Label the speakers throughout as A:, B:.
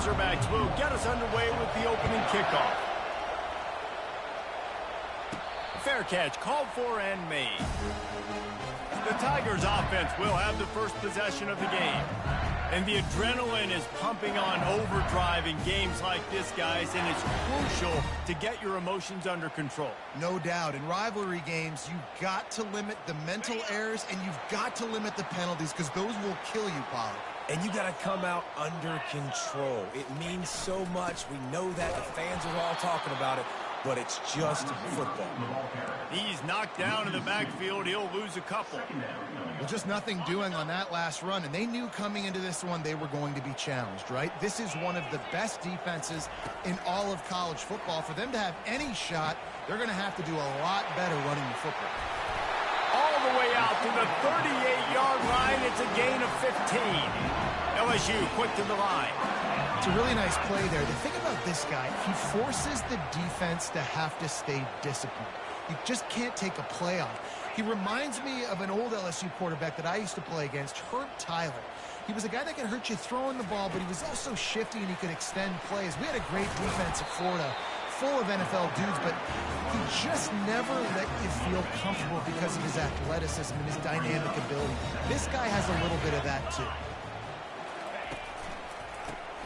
A: Razorbacks will get us underway with the opening kickoff. Fair catch called for and made. The Tigers offense will have the first possession of the game. And the adrenaline is pumping on overdrive in games like this, guys, and it's crucial to get your emotions under control.
B: No doubt. In rivalry games, you've got to limit the mental errors, and you've got to limit the penalties, because those will kill you, Pollard.
C: And you got to come out under control. It means so much. We know that. The fans are all talking about it, but it's just football.
A: He's knocked down in the backfield. He'll lose a couple.
B: Well, just nothing doing on that last run, and they knew coming into this one they were going to be challenged, right? This is one of the best defenses in all of college football. For them to have any shot, they're going to have to do a lot better running the football.
A: All the way out to the 38-yard line. It's a gain of 15. LSU quick to the line.
B: It's a really nice play there. The thing about this guy, he forces the defense to have to stay disciplined. You just can't take a play off. He reminds me of an old LSU quarterback that I used to play against, Herb Tyler. He was a guy that could hurt you throwing the ball, but he was also shifty and he could extend plays. We had a great defense at Florida, full of NFL dudes, but he just never let you feel comfortable because of his athleticism and his dynamic ability. This guy has a little bit of that too.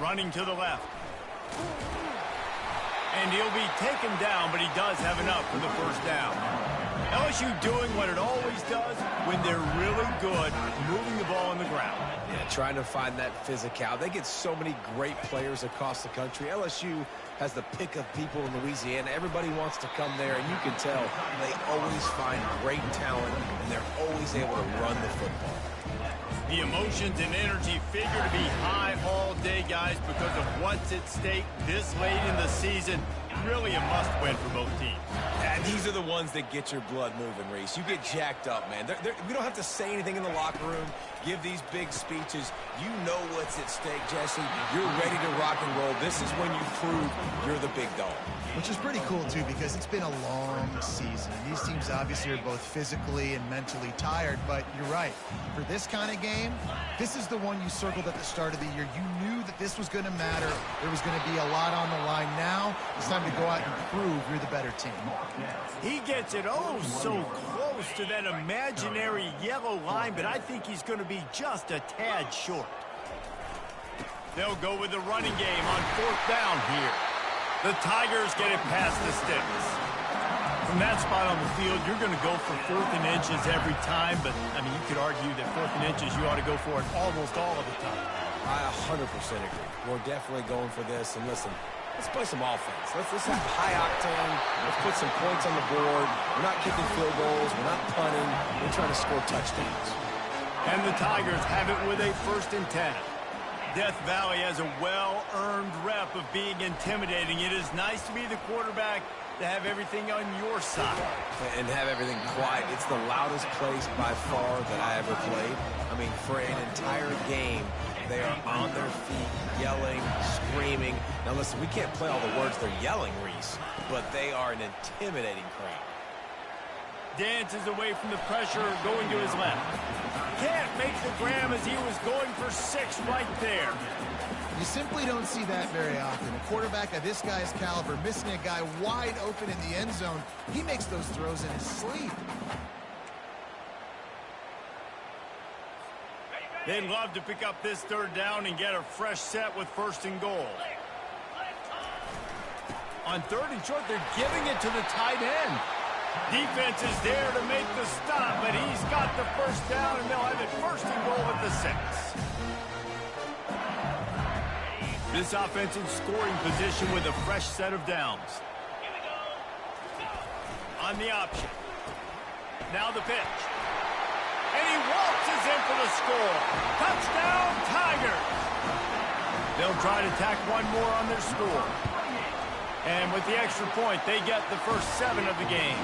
A: Running to the left. And he'll be taken down, but he does have enough for the first down. LSU doing what it always does when they're really good, moving the ball on the ground.
C: Yeah, trying to find that physical. They get so many great players across the country. LSU has the pick of people in Louisiana. Everybody wants to come there, and you can tell they always find great talent, and they're always able to run the football.
A: The emotions and energy figure to be high all day, guys, because of what's at stake this late in the season. Really a must-win for both teams.
C: And these are the ones that get your blood moving, Reese. You get jacked up, man. We don't have to say anything in the locker room, give these big speeches. You know what's at stake, Jesse. You're ready to rock and roll. This is when you prove you're the big dog.
B: Which is pretty cool, too, because it's been a long season. These teams obviously are both physically and mentally tired, but you're right. For this kind of game, this is the one you circled at the start of the year. You knew that this was going to matter. There was going to be a lot on the line. Now it's time to go out and prove you're the better team.
A: He gets it so close to that imaginary yellow line, but I think he's going to be just a tad short. They'll go with the running game on fourth down here. The Tigers get it past the sticks. From that spot on the field, you're going to go for 4th and inches every time, but, I mean, you could argue that 4th and inches, you ought to go for it almost all of the time.
C: I 100% agree. We're definitely going for this, and listen, let's play some offense. Let's have high octane. Let's put some points on the board. We're not kicking field goals. We're not punting. We're trying to score touchdowns.
A: And the Tigers have it with a 1st and 10. Death Valley has a well-earned rep of being intimidating. It is nice to be the quarterback, to have everything on your side.
C: And have everything quiet. It's the loudest place by far that I ever played. I mean, for an entire game, they are on their feet, yelling, screaming. Now listen, we can't play all the words they're yelling, Reese, but they are an intimidating crowd.
A: Dances away from the pressure, going to his left. Can't make the grab as he was going for 6 right there.
B: You simply don't see that very often. A quarterback of this guy's caliber missing a guy wide open in the end zone. He makes those throws in his sleep.
A: They'd love to pick up this 3rd down and get a fresh set with 1st and goal. On 3rd and short, they're giving it to the tight end. Defense is there to make the stop, but he's got the 1st down, and they'll have it 1st and goal at the 6. This offense in scoring position with a fresh set of downs. On the option. Now the pitch. And he waltzes in for the score. Touchdown, Tigers. They'll try to tack one more on their score. And with the extra point, they get the first 7 of the game.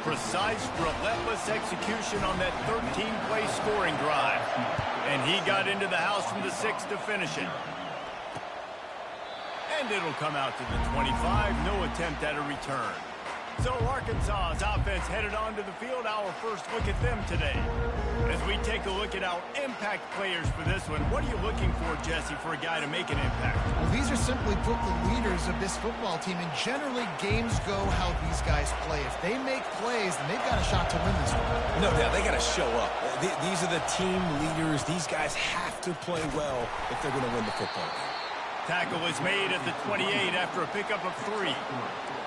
A: Precise, relentless execution on that 13-play scoring drive. And he got into the house from the 6 to finish it. And it'll come out to the 25. No attempt at a return. So Arkansas's offense headed onto the field. Our first look at them today. As we take take a look at our impact players for this one. What are you looking for, Jesse, for a guy to make an impact?
B: Well, these are simply put the leaders of this football team, and generally games go how these guys play. If they make plays, then they've got a shot to win this one.
C: No doubt, they got to show up. These are the team leaders. These guys have to play well if they're going to win the football game.
A: Tackle is made at the 28 after a pickup of 3.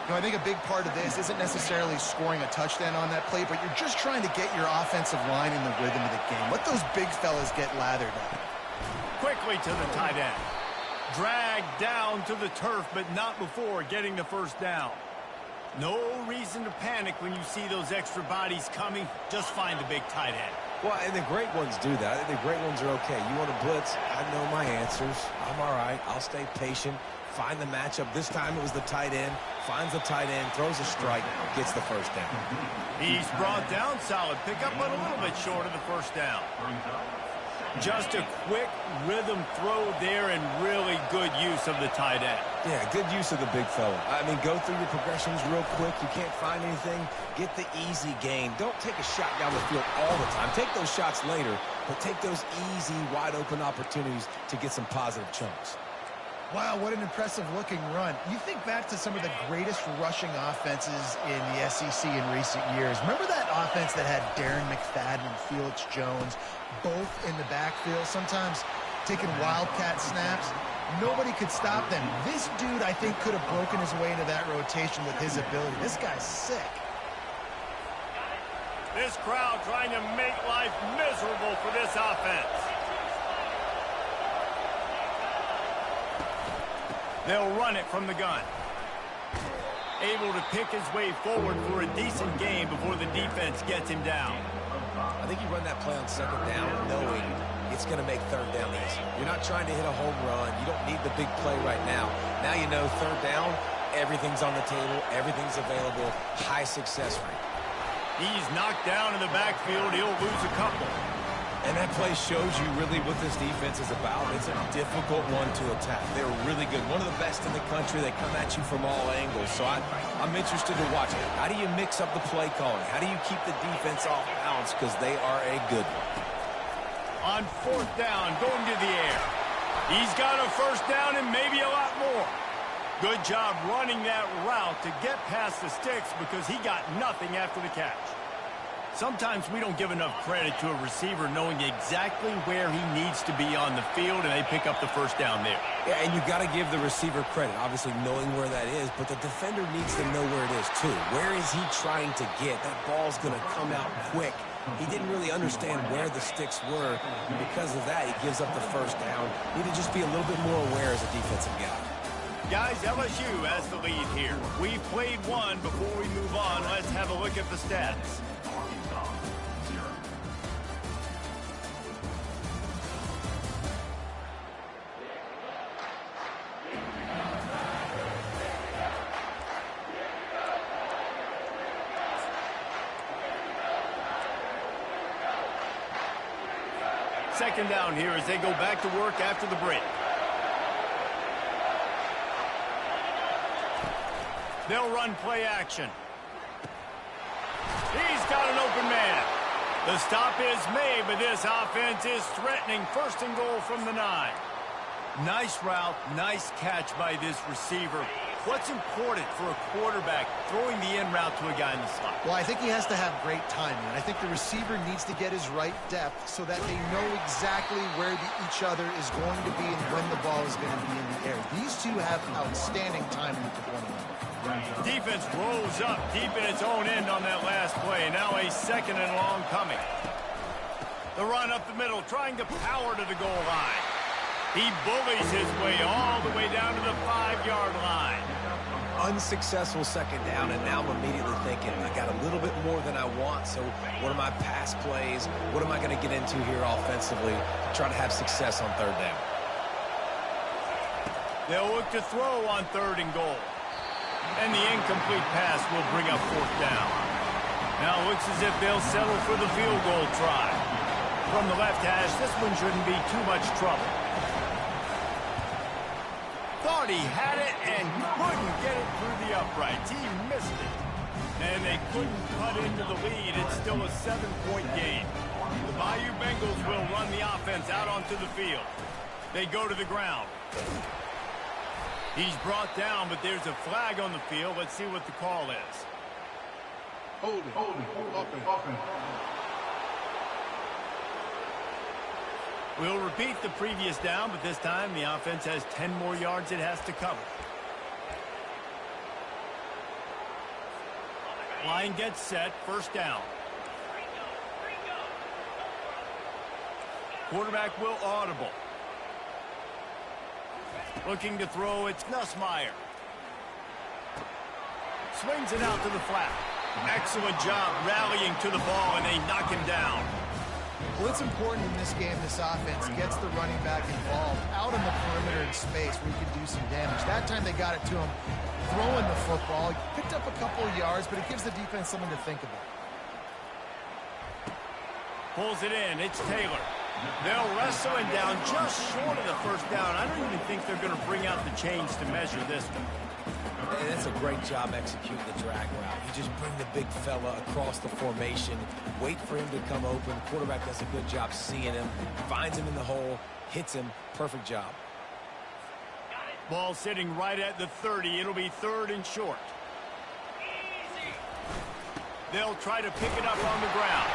B: I think a big part of this isn't necessarily scoring a touchdown on that play, but you're just trying to get your offensive line in the rhythm of the game. Let those big fellas get lathered up.
A: Quickly to the tight end. Dragged down to the turf, but not before getting the first down. No reason to panic when you see those extra bodies coming. Just find the big tight end.
C: Well, and the great ones do that. I think the great ones are okay. You want to blitz? I know my answers. I'm all right. I'll stay patient. Find the matchup. This time it was the tight end. Finds the tight end, throws a strike, gets the first down.
A: He's brought down. Solid pickup, but a little bit short of the first down. Just a quick rhythm throw there and really good use of the tight end.
C: Yeah, good use of the big fella. I mean, go through your progressions real quick. You can't find anything. Get the easy gain. Don't take a shot down the field all the time. Take those shots later, but take those easy, wide-open opportunities to get some positive chunks.
B: Wow, what an impressive-looking run. You think back to some of the greatest rushing offenses in the SEC in recent years. Remember that offense that had Darren McFadden and Felix Jones both in the backfield, sometimes taking wildcat snaps? Nobody could stop them. This dude, I think, could have broken his way into that rotation with his ability. This guy's sick.
A: This crowd trying to make life miserable for this offense. They'll run it from the gun. Able to pick his way forward for a decent gain before the defense gets him down.
C: I think you run that play on second down knowing it's going to make third down easy. You're not trying to hit a home run. You don't need the big play right now. Now you know third down, everything's on the table, everything's available, high success rate.
A: He's knocked down in the backfield. He'll lose a couple.
C: And that play shows you really what this defense is about. It's a difficult one to attack. They're really good. One of the best in the country. They come at you from all angles. So I'm interested to watch it. How do you mix up the play calling? How do you keep the defense off balance? Because they are a good one.
A: On fourth down, going to the air. He's got a first down and maybe a lot more. Good job running that route to get past the sticks because he got nothing after the catch. Sometimes we don't give enough credit to a receiver knowing exactly where he needs to be on the field, and they pick up the first down there.
C: Yeah, and you got to give the receiver credit, obviously knowing where that is, but the defender needs to know where it is too. Where is he trying to get? That ball's going to come out quick. He didn't really understand where the sticks were. Because of that, he gives up the first down. Need to just be a little bit more aware as a defensive guy.
A: Guys, LSU has the lead here. We've played one. Before we move on, let's have a look at the stats. Second down here as they go back to work after the break. They'll run play action. He's got an open man. The stop is made, but this offense is threatening. First and goal from the 9. Nice route, nice catch by this receiver. What's important for a quarterback throwing the in route to a guy in the slot?
B: Well, I think he has to have great timing. And I think the receiver needs to get his right depth so that they know exactly where each other is going to be and when the ball is going to be in the air. These two have outstanding timing with one another.
A: Defense rolls up deep in its own end on that last play. Now a second and long coming. The run up the middle, trying to power to the goal line. He bullies his way all the way down to the 5-yard line.
C: Unsuccessful second down, and now I'm immediately thinking, I got a little bit more than I want, so what are my pass plays? What am I going to get into here offensively to try to have success on third down?
A: They'll look to throw on third and goal. And the incomplete pass will bring up fourth down. Now it looks as if they'll settle for the field goal try. From the left hash, this one shouldn't be too much trouble. Thought he had it and couldn't get it through the uprights. He missed it. And they couldn't cut into the lead. It's still a 7-point game. The Bayou Bengals Eagles will run the offense out onto the field. They go to the ground. He's brought down, but there's a flag on the field. Let's see what the call is.
D: Hold it, open.
A: We'll repeat the previous down, but this time the offense has 10 more yards it has to cover. Line gets set, first down. Quarterback will audible. Looking to throw, it's Nussmeier. Swings it out to the flat. Excellent job rallying to the ball, and they knock him down.
B: Well, it's important in this game, this offense gets the running back involved out in the perimeter in space where he can do some damage. That time they got it to him throwing the football. He picked up a couple of yards, but it gives the defense something to think about.
A: Pulls it in. It's Taylor. They'll wrestle him down just short of the first down. I don't even think they're going to bring out the chains to measure this one.
C: And that's a great job executing the drag route. You just bring the big fella across the formation, wait for him to come open. Quarterback does a good job seeing him, finds him in the hole, hits him. Perfect job.
A: Ball sitting right at the 30. It'll be third and short. They'll try to pick it up on the ground.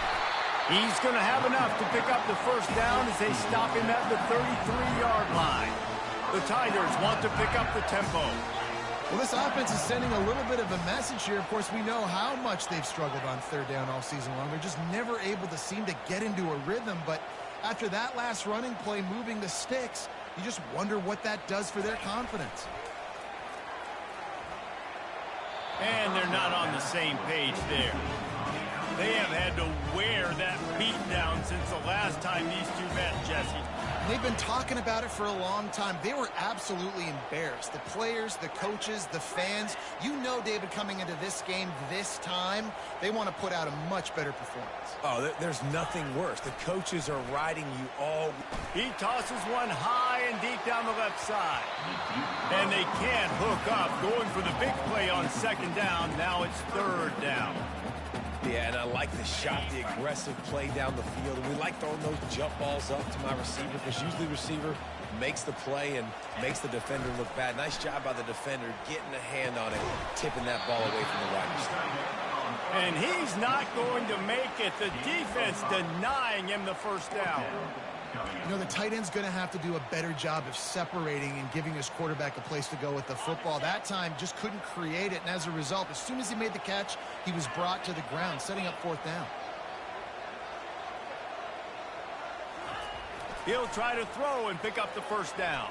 A: He's going to have enough to pick up the first down as they stop him at the 33-yard line. The Tigers want to pick up the tempo.
B: Well, this offense is sending a little bit of a message here. Of course, we know how much they've struggled on third down all season long. They're just never able to seem to get into a rhythm. But after that last running play moving the sticks, you just wonder what that does for their confidence.
A: And they're not on the same page there. They have had to wear that beat down since the last time these two met, Jesse.
B: They've been talking about it for a long time. They were absolutely embarrassed. The players, the coaches, the fans. You know, David, coming into this game this time, they want to put out a much better performance.
C: Oh, there's nothing worse. The coaches are riding you all.
A: He tosses one high and deep down the left side. And they can't hook up, going for the big play on second down. Now it's third down.
C: Yeah, and I like the shot, the aggressive play down the field. And we like throwing those jump balls up to my receiver because usually the receiver makes the play and makes the defender look bad. Nice job by the defender getting a hand on it, tipping that ball away from the wide receiver.
A: And he's not going to make it. The defense denying him the first down.
B: You know, the tight end's going to have to do a better job of separating and giving his quarterback a place to go with the football. That time just couldn't create it, and as a result, as soon as he made the catch, he was brought to the ground, setting up fourth down.
A: He'll try to throw and pick up the first down.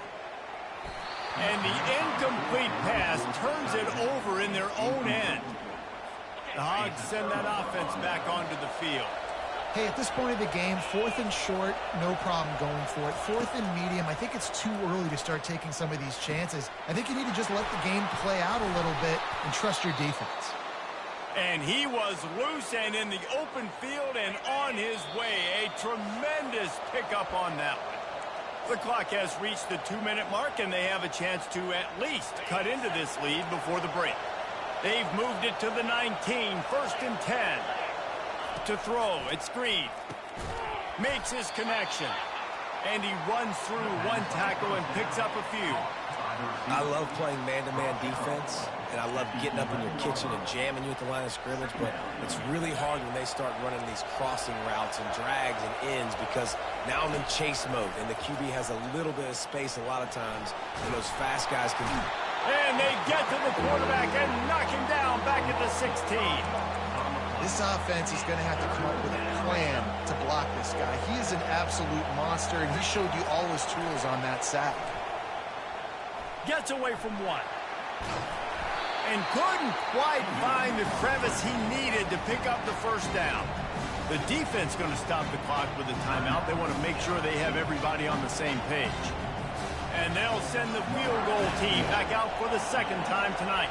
A: And the incomplete pass turns it over in their own end. The Hogs send that offense back onto the field.
B: Hey, at this point of the game, fourth and short, no problem going for it. Fourth and medium, I think it's too early to start taking some of these chances. I think you need to just let the game play out a little bit and trust your defense.
A: And he was loose and in the open field and on his way. A tremendous pickup on that one. The clock has reached the 2-minute mark, and they have a chance to at least cut into this lead before the break. They've moved it to the 19, first and 10. To throw, it's Green. Makes his connection. And he runs through one tackle and picks up a few.
C: I love playing man-to-man defense, and I love getting up in your kitchen and jamming you at the line of scrimmage, but it's really hard when they start running these crossing routes and drags and ends because now I'm in chase mode, and the QB has a little bit of space a lot of times, and those fast guys can...
A: And they get to the quarterback and knock him down back at the 16.
B: This offense is going to have to come up with a plan to block this guy. He is an absolute monster, and he showed you all his tools on that sack.
A: Gets away from one. And couldn't quite find the crevice he needed to pick up the first down. The defense going to stop the clock with a timeout. They want to make sure they have everybody on the same page. And they'll send the field goal team back out for the second time tonight.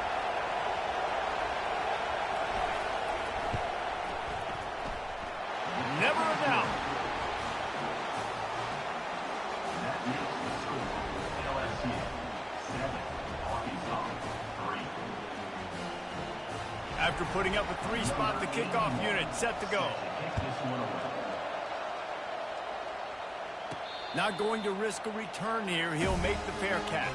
A: Never a doubt. After putting up a 3 spot, the kickoff unit set to go. Not going to risk a return here. He'll make the fair catch.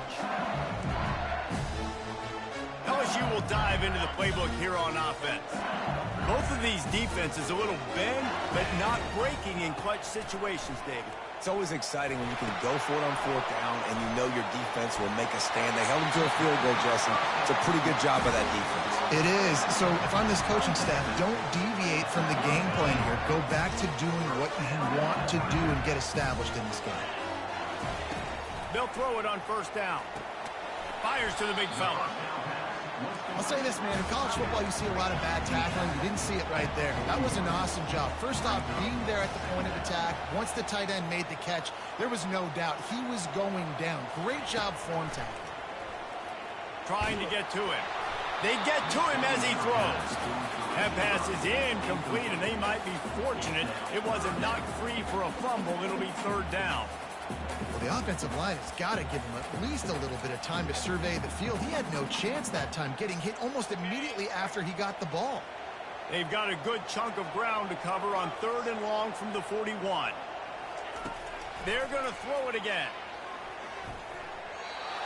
A: LSU will dive into the playbook here on offense. Both of these defenses a little bend, but not breaking in clutch situations, David.
C: It's always exciting when you can go for it on fourth down and you know your defense will make a stand. They held him to a field goal, Jesse. It's a pretty good job by that defense.
B: It is. So if I'm this coaching staff, don't deviate from the game plan here. Go back to doing what you want to do and get established in this game.
A: They'll throw it on first down. Fires to the big fella.
B: I'll say this, man. In college football, you see a lot of bad tackling. You didn't see it right there. That was an awesome job. First off, being there at the point of attack. Once the tight end made the catch, there was no doubt he was going down. Great job form tackling.
A: Trying to get to him. They get to him as he throws. That pass is incomplete, and they might be fortunate it wasn't knocked free for a fumble. It'll be third down.
B: Well, the offensive line has got to give him at least a little bit of time to survey the field. He had no chance that time, getting hit almost immediately after he got the ball.
A: They've got a good chunk of ground to cover on third and long from the 41. They're going to throw it again.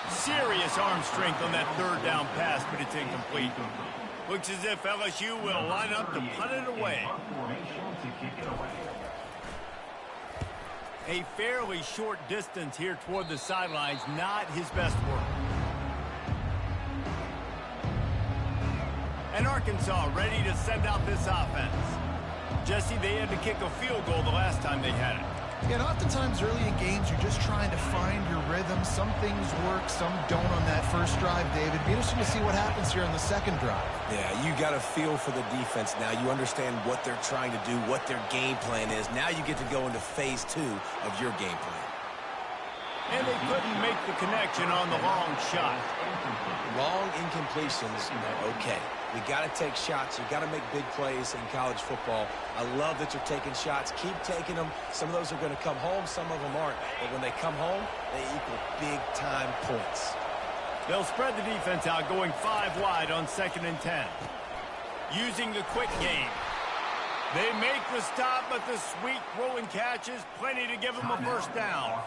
A: Serious arm strength on that third down pass, but it's incomplete. Looks as if LSU will line up to punt it away. A fairly short distance here toward the sidelines, not his best work. And Arkansas ready to send out this offense. Jesse, they had to kick a field goal the last time they had it.
B: Yeah, and oftentimes early in games, you're just trying to find your rhythm. Some things work, some don't on that first drive, David. Be interesting to see what happens here on the second drive.
C: Yeah, you got a feel for the defense now. You understand what they're trying to do, what their game plan is. Now you get to go into phase 2 of your game plan.
A: And they couldn't make the connection on the long shot.
C: Long incompletions are okay. We got to take shots. You got to make big plays in college football. I love that you're taking shots. Keep taking them. Some of those are going to come home. Some of them aren't. But when they come home, they equal big-time points.
A: They'll spread the defense out, going 5 wide on 2nd and 10. Using the quick game. They make the stop, but the sweet rolling catch is plenty to give them a first down.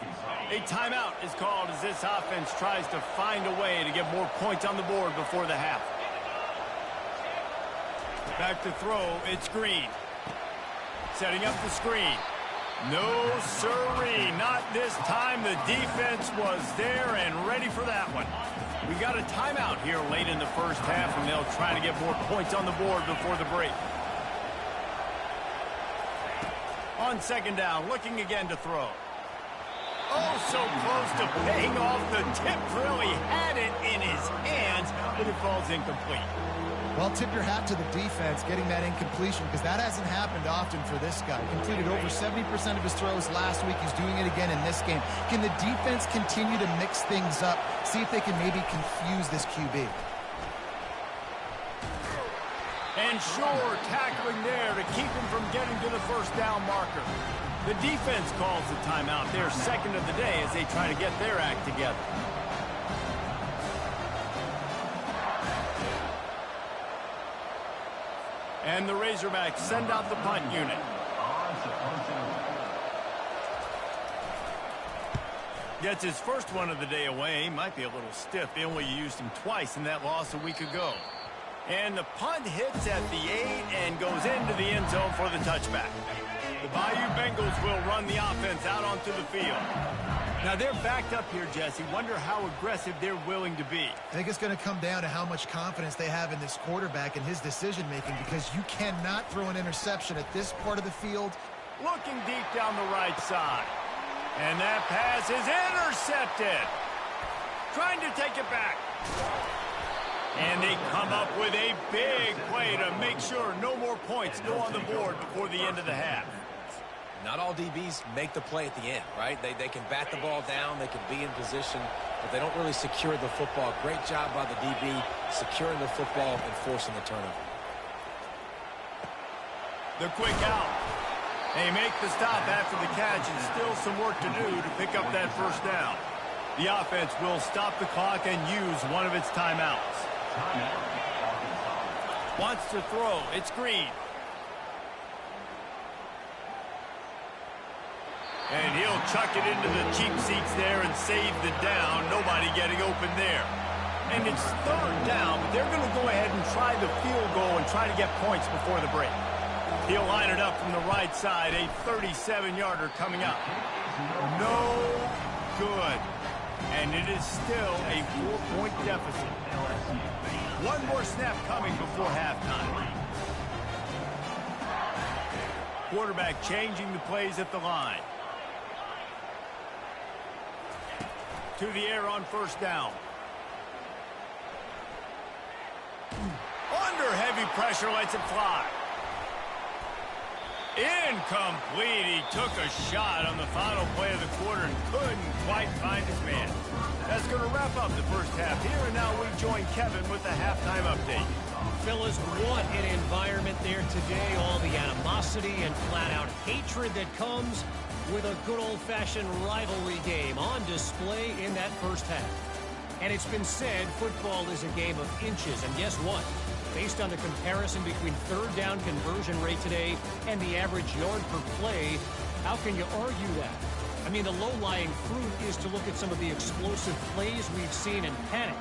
A: A timeout is called as this offense tries to find a way to get more points on the board before the half. Back to throw, it's Green. Setting up the screen. No sirree, not this time. The defense was there and ready for that one. We got a timeout here late in the first half, and they'll try to get more points on the board before the break. On 2nd down, looking again to throw. Oh, so close to paying off the tip drill. He had it in his hands, but it falls incomplete.
B: Well, tip your hat to the defense getting that incompletion, because that hasn't happened often for this guy. Completed over 70% of his throws last week. He's doing it again in this game. Can the defense continue to mix things up, see if they can maybe confuse this QB?
A: And sure, tackling there to keep him from getting to the first down marker. The defense calls the timeout, their second of the day, as they try to get their act together. And the Razorbacks send out the punt unit. Gets his first one of the day away. Might be a little stiff. They only used him twice in that loss a week ago. And the punt hits at the 8 and goes into the end zone for the touchback. The Bayou Bengals will run the offense out onto the field. Now they're backed up here, Jesse. Wonder how aggressive they're willing to be.
B: I think it's going to come down to how much confidence they have in this quarterback and his decision-making, because you cannot throw an interception at this part of the field.
A: Looking deep down the right side. And that pass is intercepted. Trying to take it back. And they come up with a big play to make sure no more points go on the board before the end of the half.
C: Not all DBs make the play at the end, right? They can bat the ball down, they can be in position, but they don't really secure the football. Great job by the DB securing the football and forcing the turnover.
A: The quick out. They make the stop after the catch, and still some work to do to pick up that first down. The offense will stop the clock and use one of its timeouts. Wants to throw. It's Green. And he'll chuck it into the cheap seats there and save the down. Nobody getting open there. And it's third down, but they're going to go ahead and try the field goal and try to get points before the break. He'll line it up from the right side. A 37-yarder coming up. No good. And it is still a 4-point deficit. One more snap coming before halftime. Quarterback changing the plays at the line. To the air on first down. Under heavy pressure, lets it fly. Incomplete. He took a shot on the final play of the quarter and couldn't quite find his man. That's going to wrap up the first half here, and now we join Kevin with the halftime update.
E: Fellas, what an environment there today. All the animosity and flat-out hatred that comes with a good old-fashioned rivalry game on display in that first half. And it's been said football is a game of inches. And guess what? Based on the comparison between third down conversion rate today and the average yard per play, how can you argue that? I mean, the low-lying fruit is to look at some of the explosive plays we've seen and panic.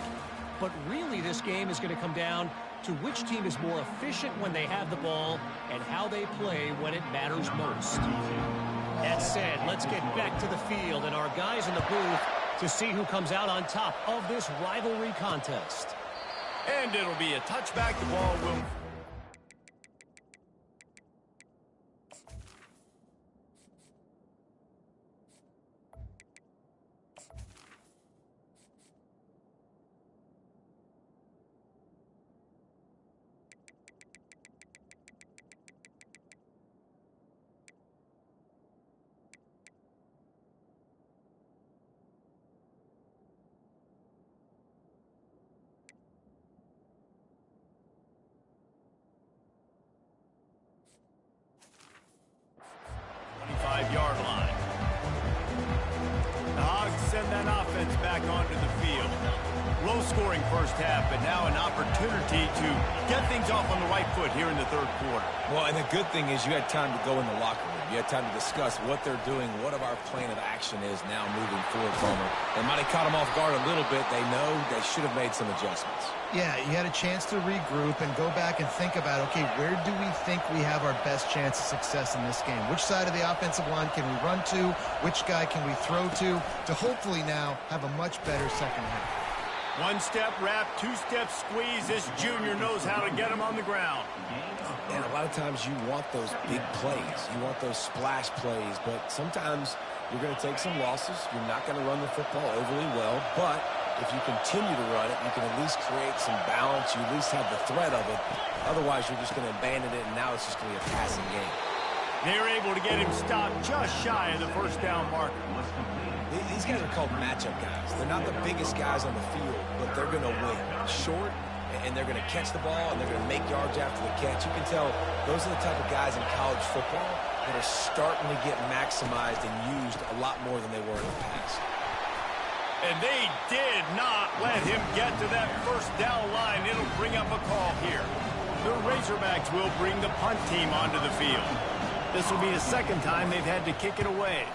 E: But really, this game is going to come down to which team is more efficient when they have the ball and how they play when it matters most. That said, let's get back to the field and our guys in the booth to see who comes out on top of this rivalry contest.
A: And it'll be a touchback. The ball will... yard line. The Hogs send that offense back onto the field. Low-scoring first half, but now an opportunity to get things off on the right foot here in the third quarter.
C: Well, and the good thing is you had time to go in the locker room. You had time to discuss what they're doing, what our plan of action is now moving forward from them. They might have caught them off guard a little bit. They know they should have made some adjustments.
B: Yeah, you had a chance to regroup and go back and think about, okay, where do we think we have our best chance of success in this game? Which side of the offensive line can we run to? Which guy can we throw to hopefully now have a much better second half?
A: One-step wrap, two-step squeeze. This junior knows how to get him on the ground.
C: And a lot of times you want those big plays. You want those splash plays, but sometimes you're going to take some losses. You're not going to run the football overly well, but if you continue to run it, you can at least create some balance. You at least have the threat of it. Otherwise, you're just going to abandon it, and now it's just going to be a passing game.
A: They're able to get him stopped just shy of the first down marker.
C: These guys are called matchup guys. They're not the biggest guys on the field, but they're going to win. Short, and they're going to catch the ball, and they're going to make yards after the catch. You can tell those are the type of guys in college football that are starting to get maximized and used a lot more than they were in the past.
A: And they did not let him get to that first down line. It'll bring up a call here. The Razorbacks will bring the punt team onto the field. This will be the second time they've had to kick it away.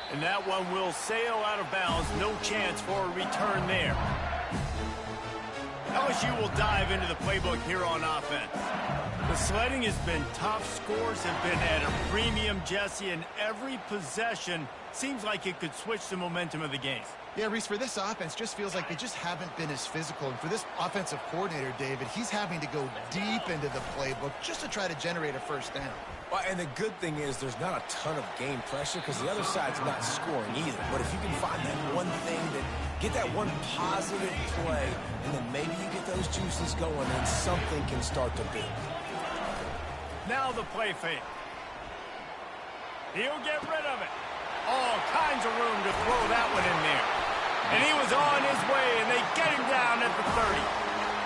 A: And that one will sail out of bounds. No chance for a return there. LSU will dive into the playbook here on offense. The sledding has been tough. Scores have been at a premium, Jesse, and every possession seems like it could switch the momentum of the game.
B: Yeah, Reese, for this offense, just feels like they just haven't been as physical. And for this offensive coordinator, David, he's having to go deep into the playbook just to try to generate a first down.
C: Well, and the good thing is there's not a ton of game pressure because the other side's not scoring either. But if you can find that one thing, get that one positive play, and then maybe you get those juices going, and something can start to build.
A: Now the play fake. He'll get rid of it. All kinds of room to throw that one in there. And he was on his way, and they get him down at the 30.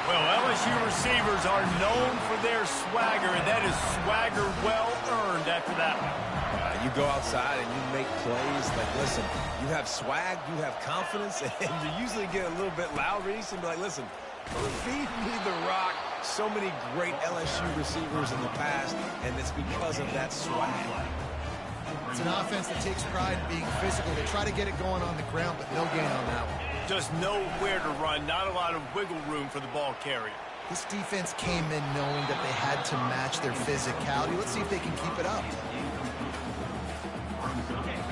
A: Well, LSU receivers are known for their swagger, and that is swagger well-earned after that one.
C: You go outside and you make plays. Like, listen, you have swag, you have confidence, and you usually get a little bit loud, Reese, and be like, listen, feed me the rock. So many great LSU receivers in the past, and it's because of that swag.
B: It's an offense that takes pride in being physical. They try to get it going on the ground, but no gain on that one.
A: Just nowhere to run, not a lot of wiggle room for the ball carrier.
B: This defense came in knowing that they had to match their physicality. Let's see if they can keep it up.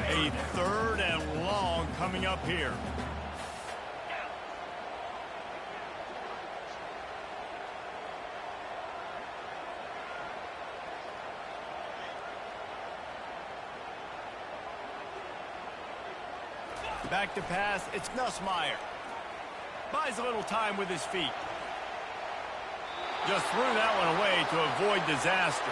A: A 3rd and long coming up here. Back to pass, it's Nussmeier. Buys a little time with his feet. Just threw that one away to avoid disaster.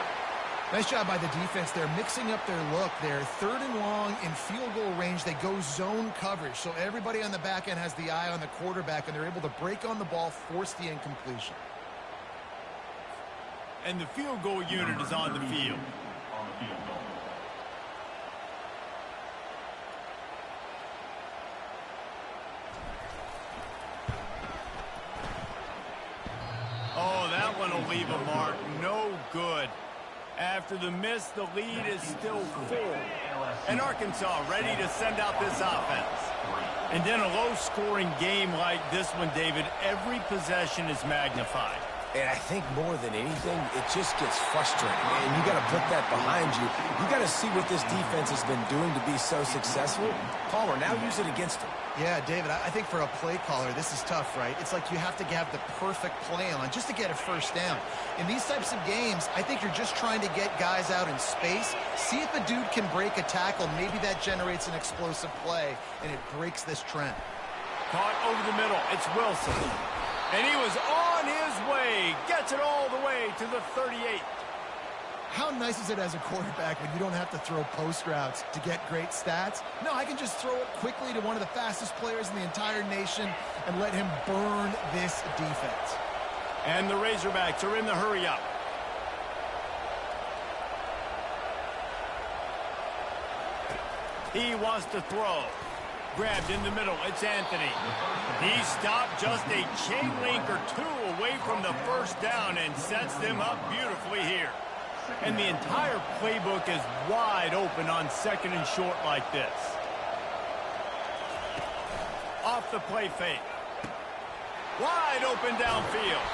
B: Nice job by the defense. They're mixing up their look. They're 3rd and long in field goal range. They go zone coverage, so everybody on the back end has the eye on the quarterback, and they're able to break on the ball, force the incompletion.
A: And the field goal unit is on the field. Oh, that one will leave a mark. No good. After the miss, the lead is still 4. And Arkansas ready to send out this offense. And in a low-scoring game like this one, David, every possession is magnified.
C: And I think more than anything, it just gets frustrating. And you got to put that behind you. You got to see what this defense has been doing to be so successful. Palmer, now use it against them.
B: Yeah, David, I think for a play caller, this is tough, right? It's like you have to have the perfect play on just to get a first down. In these types of games, I think you're just trying to get guys out in space, see if a dude can break a tackle. Maybe that generates an explosive play, and it breaks this trend.
A: Caught over the middle. It's Wilson. And he was on his way. Gets it all the way to the 38.
B: How nice is it as a quarterback when you don't have to throw post routes to get great stats? No, I can just throw it quickly to one of the fastest players in the entire nation and let him burn this defense.
A: And the Razorbacks are in the hurry-up. He wants to throw. Grabbed in the middle. It's Anthony. He stopped just a chain link or 2 away from the first down and sets them up beautifully here. And the entire playbook is wide open on 2nd and short like this. Off the play fake. Wide open downfield.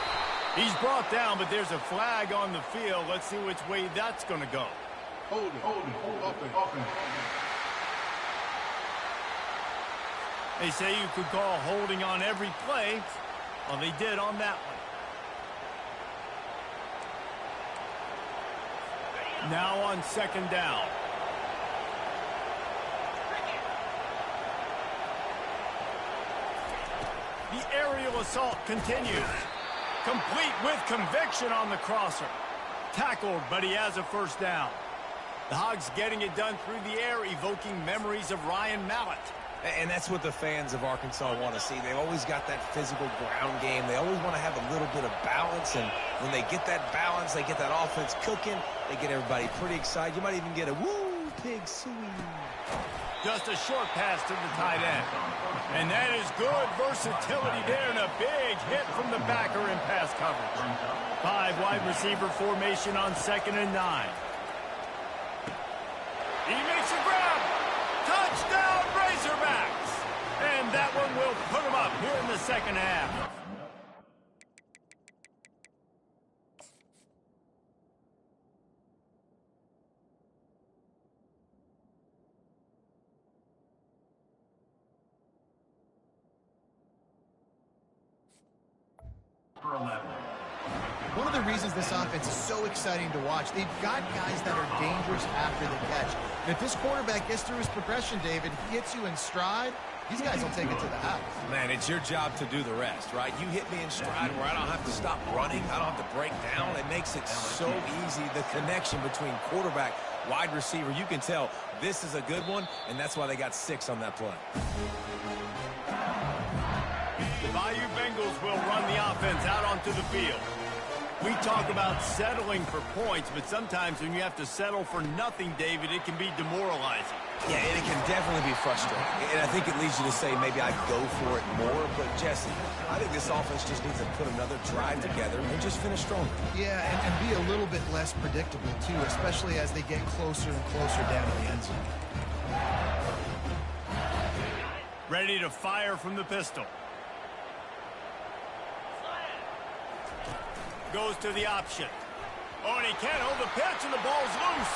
A: He's brought down, but there's a flag on the field. Let's see which way that's going to go.
D: Hold it, offense.
A: They say you could call holding on every play. Well, they did on that one. Now on 2nd down. The aerial assault continues. Complete with conviction on the crosser. Tackled, but he has a first down. The Hogs getting it done through the air, evoking memories of Ryan Mallett.
C: And that's what the fans of Arkansas want to see. They've always got that physical ground game. They always want to have a little bit of balance. And when they get that balance, they get that offense cooking, they get everybody pretty excited. You might even get a woo, pig suey.
A: Just a short pass to the tight end. And that is good versatility there and a big hit from the backer in pass coverage. 5 wide receiver formation on 2nd and 9. He makes a grab. Touchdown Razorbacks. And that one will put them up here in the 2nd half.
B: One of the reasons this offense is so exciting to watch, they've got guys that are dangerous after the catch. And if this quarterback gets through his progression, David, he hits you in stride, these guys will take it to the house.
C: Man, it's your job to do the rest, right? You hit me in stride where I don't have to stop running. I don't have to break down. It makes it so easy. The connection between quarterback, wide receiver, you can tell this is a good one, and that's why they got 6 on that play.
A: The Bayou Bengals will run the offense out onto the field. We talk about settling for points, but sometimes when you have to settle for nothing, David, it can be demoralizing.
C: Yeah, and it can definitely be frustrating. And I think it leads you to say maybe I'd go for it more. But, Jesse, I think this offense just needs to put another drive together and just finish strong.
B: Yeah, and be a little bit less predictable, too, especially as they get closer and closer down to the end zone.
A: Ready to fire from the pistol. Goes to the option. Oh, and he can't hold the pitch, and the ball's loose.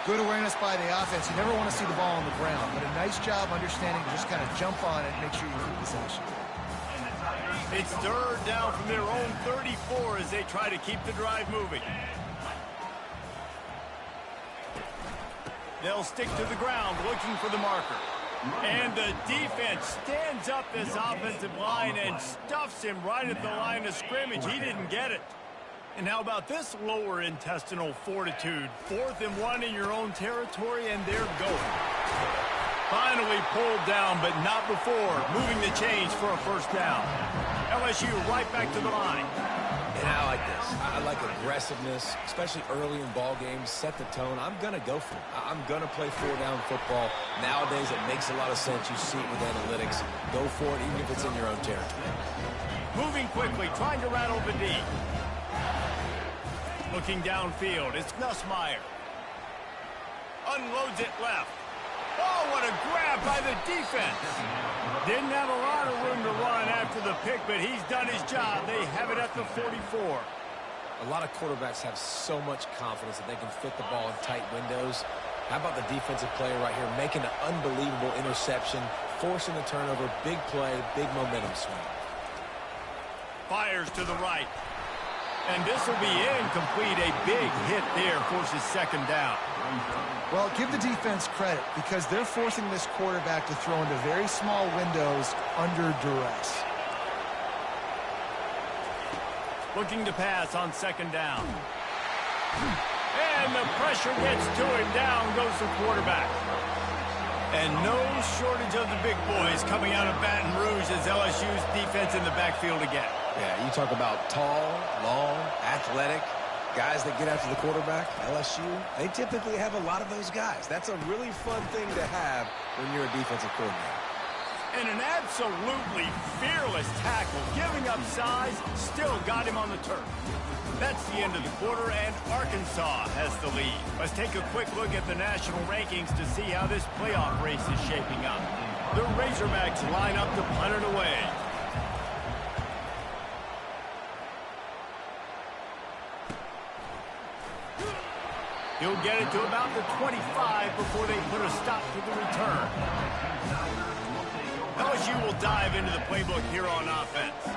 B: Good awareness by the offense. You never want to see the ball on the ground, but a nice job understanding to just kind of jump on it and make sure you keep possession.
A: It's third down from their own 34 as they try to keep the drive moving. They'll stick to the ground looking for the marker. And the defense stands up this offensive line and stuffs him right at the line of scrimmage. He didn't get it. And how about this lower intestinal fortitude? 4th and 1 in your own territory, and they're going. Finally pulled down, but not before. Moving the chains for a first down. LSU right back to the line.
C: And I like this. I like aggressiveness, especially early in ball games. Set the tone. I'm going to go for it. I'm going to play 4-down football. Nowadays, it makes a lot of sense. You see it with analytics. Go for it, even if it's in your own territory.
A: Moving quickly, trying to rattle the D. Looking downfield, it's Nussmeier. Unloads it left. Oh, what a grab by the defense. Didn't have a lot of room to run after the pick, but he's done his job. They have it at the 44.
C: A lot of quarterbacks have so much confidence that they can fit the ball in tight windows. How about the defensive player right here making an unbelievable interception, forcing the turnover, big play, big momentum swing.
A: Fires to the right. And this will be incomplete. A big hit there forces second down.
B: Well, give the defense credit because they're forcing this quarterback to throw into very small windows under duress.
A: Looking to pass on second down. And the pressure gets to him. Down goes the quarterback. And no shortage of the big boys coming out of Baton Rouge as LSU's defense in the backfield again.
C: Yeah, you talk about tall, long, athletic, guys that get after the quarterback. LSU, they typically have a lot of those guys. That's a really fun thing to have when you're a defensive coordinator.
A: And an absolutely fearless tackle, giving up size, still got him on the turf. That's the end of the quarter, and Arkansas has the lead. Let's take a quick look at the national rankings to see how this playoff race is shaping up. The Razorbacks line up to punt it away. He'll get it to about the 25 before they put a stop to the return. LSU will dive into the playbook here on offense.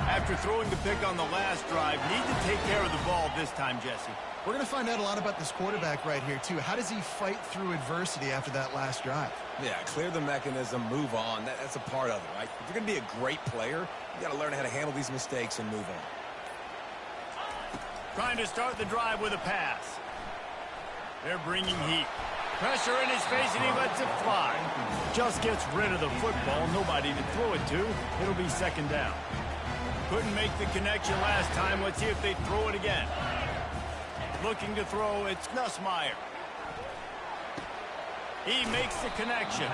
A: After throwing the pick on the last drive, need to take care of the ball this time, Jesse.
B: We're going to find out a lot about this quarterback right here, too. How does he fight through adversity after that last drive?
C: Yeah, clear the mechanism, move on. That's a part of it, right? If you're going to be a great player, you got to learn how to handle these mistakes and move on.
A: Trying to start the drive with a pass. They're bringing heat. Pressure in his face, and he lets it fly. Just gets rid of the football. Nobody to throw it to. It'll be second down. Couldn't make the connection last time. Let's see if they throw it again. Looking to throw, it's Nussmeier. He makes the connection.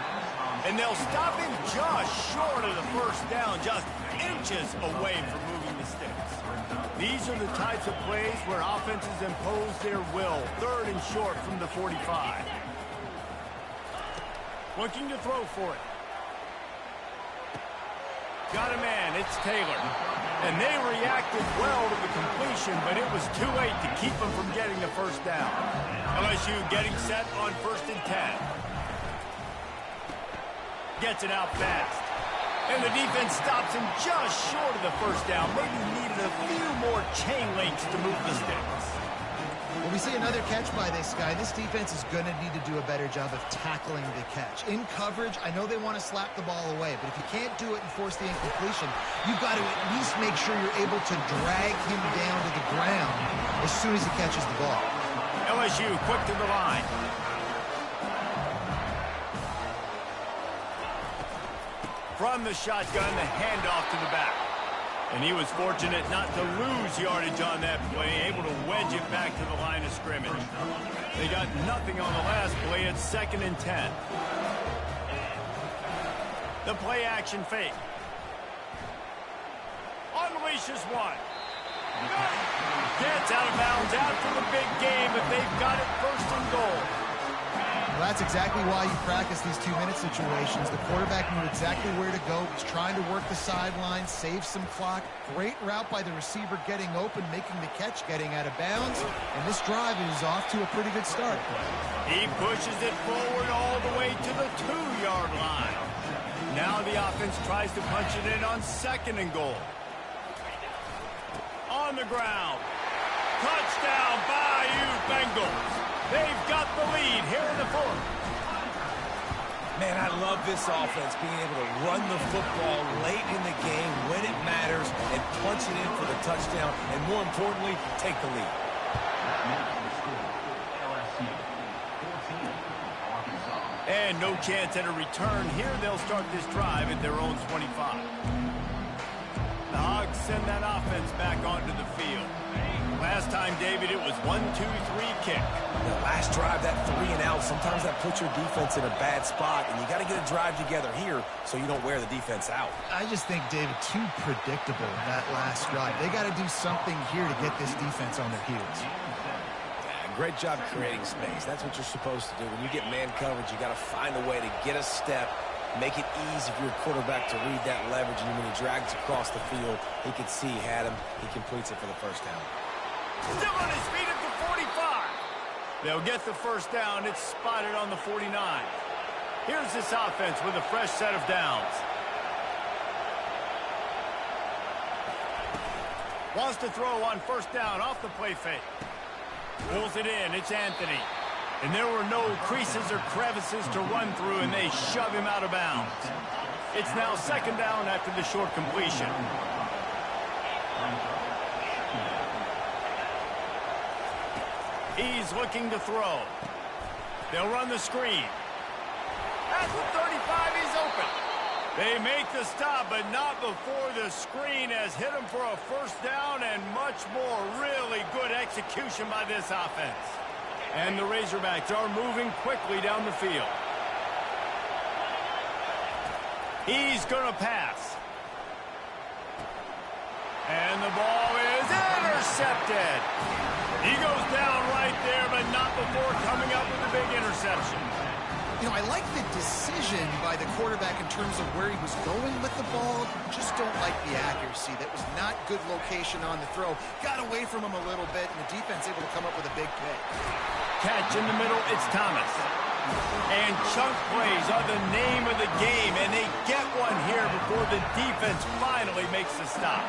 A: And they'll stop him just short of the first down, just inches away from moving the sticks. These are the types of plays where offenses impose their will. Third and short from the 45. Looking to throw for it. Got a man, it's Taylor. And they reacted well to the completion, but it was too late to keep them from getting the first down. LSU getting set on 1st and 10. Gets it out fast. And the defense stops him just short of the first down. Maybe needed a few more chain links to move the sticks.
B: When we see another catch by this guy, this defense is going to need to do a better job of tackling the catch. In coverage, I know they want to slap the ball away, but if you can't do it and force the incompletion, you've got to at least make sure you're able to drag him down to the ground as soon as he catches the ball.
A: LSU quick to the line. From the shotgun, the handoff to the back. And he was fortunate not to lose yardage on that play, able to wedge it back to the line of scrimmage. They got nothing on the last play. It's 2nd and 10. The play action fake. Unleashes one. Gets out of bounds after the big game, but they've got it 1st and goal.
B: Well, that's exactly why you practice these 2-minute situations. The quarterback knew exactly where to go. He's trying to work the sideline, save some clock. Great route by the receiver getting open, making the catch, getting out of bounds. And this drive is off to a pretty good start.
A: He pushes it forward all the way to the 2-yard line. Now the offense tries to punch it in on 2nd and goal. On the ground. Touchdown, Bayou Bengals. They've got the lead here in the 4th.
C: Man, I love this offense being able to run the football late in the game when it matters and punch it in for the touchdown and, more importantly, take the lead.
A: And no chance at a return here. They'll start this drive at their own 25. The Hogs send that offense back onto the field. Last time, David, it was 1-2-3 kick.
C: The last drive, that 3 and out, sometimes that puts your defense in a bad spot, and you got to get a drive together here so you don't wear the defense out.
B: I just think, David, too predictable that last drive. They got to do something here to get this defense on their heels.
C: Great job creating space. That's what you're supposed to do. When you get man coverage, you got to find a way to get a step, make it easy for your quarterback to read that leverage, and when he drags across the field, he can see he had him. He completes it for the first down.
A: Still on his feet at the 45. They'll get the first down. It's spotted on the 49. Here's this offense with a fresh set of downs. Wants to throw on first down off the play fake. Pulls it in. It's Anthony. And there were no creases or crevices to run through, and they shove him out of bounds. It's now 2nd down after the short completion. He's looking to throw. They'll run the screen. At the 35, he's open. They make the stop, but not before the screen has hit him for a first down and much more. Really good execution by this offense. And the Razorbacks are moving quickly down the field. He's going to pass. And the ball is intercepted. He goes down right there, but not before coming up with a big interception.
B: You know, I like the decision by the quarterback in terms of where he was going with the ball. Just don't like the accuracy. That was not good location on the throw. Got away from him a little bit, and the defense able to come up with a big pick.
A: Catch in the middle, it's Thomas. And chunk plays are the name of the game, and they get one here before the defense finally makes the stop.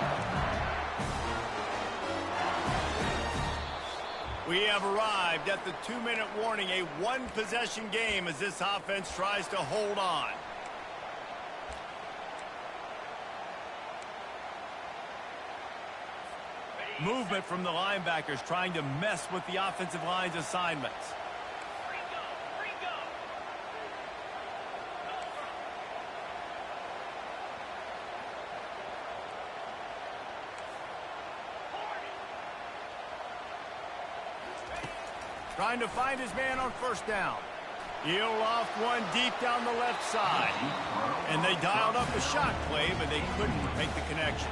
A: We have arrived at the 2-minute warning, a one-possession game as this offense tries to hold on. Movement from the linebackers trying to mess with the offensive line's assignments. Trying to find his man on first down. He'll loft one deep down the left side. And they dialed up a shot play, but they couldn't make the connection.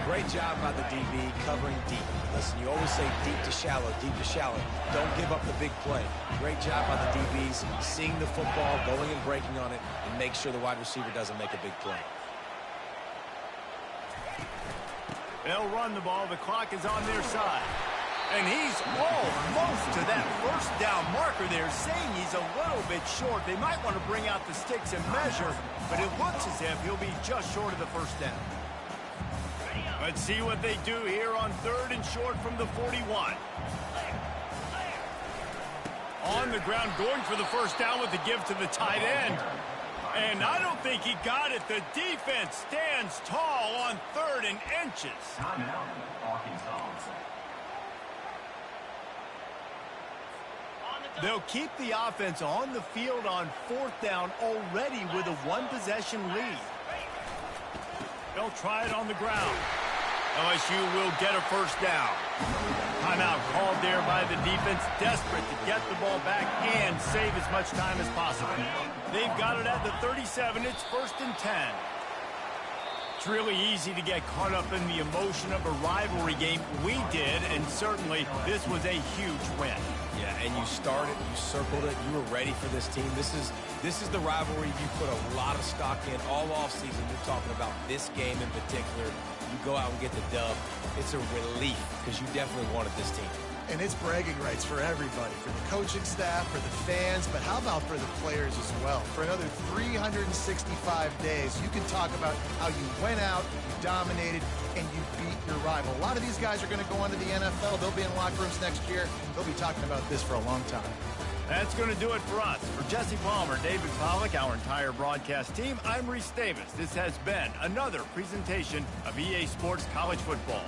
C: Great job by the DB covering deep. Listen, you always say deep to shallow, deep to shallow. Don't give up the big play. Great job by the DBs, seeing the football, going and breaking on it, and make sure the wide receiver doesn't make a big play.
A: They'll run the ball. The clock is on their side. And he's almost to that first down marker there, saying he's a little bit short. They might want to bring out the sticks and measure, but it looks as if he'll be just short of the first down. Let's see what they do here on 3rd and short from the 41. On the ground, going for the first down with the give to the tight end. And I don't think he got it. The defense stands tall on 3rd and inches. They'll keep the offense on the field on 4th down already with a one-possession lead. They'll try it on the ground. LSU will get a first down. Timeout called there by the defense, desperate to get the ball back and save as much time as possible. They've got it at the 37. It's 1st and 10. It's really easy to get caught up in the emotion of a rivalry game. We did, and certainly this was a huge win.
C: Yeah, and you started, you circled it, you were ready for this team. This is the rivalry you put a lot of stock in all offseason. You're talking about this game in particular. You go out and get the dub. It's a relief because you definitely wanted this team.
B: And it's bragging rights for everybody, for the coaching staff, for the fans, but how about for the players as well? For another 365 days, you can talk about how you went out, you dominated, and you beat your rival. A lot of these guys are going to go on to the NFL. They'll be in locker rooms next year. They'll be talking about this for a long time.
A: That's going to do it for us. For Jesse Palmer, David Pollack, our entire broadcast team, I'm Reese Davis. This has been another presentation of EA Sports College Football.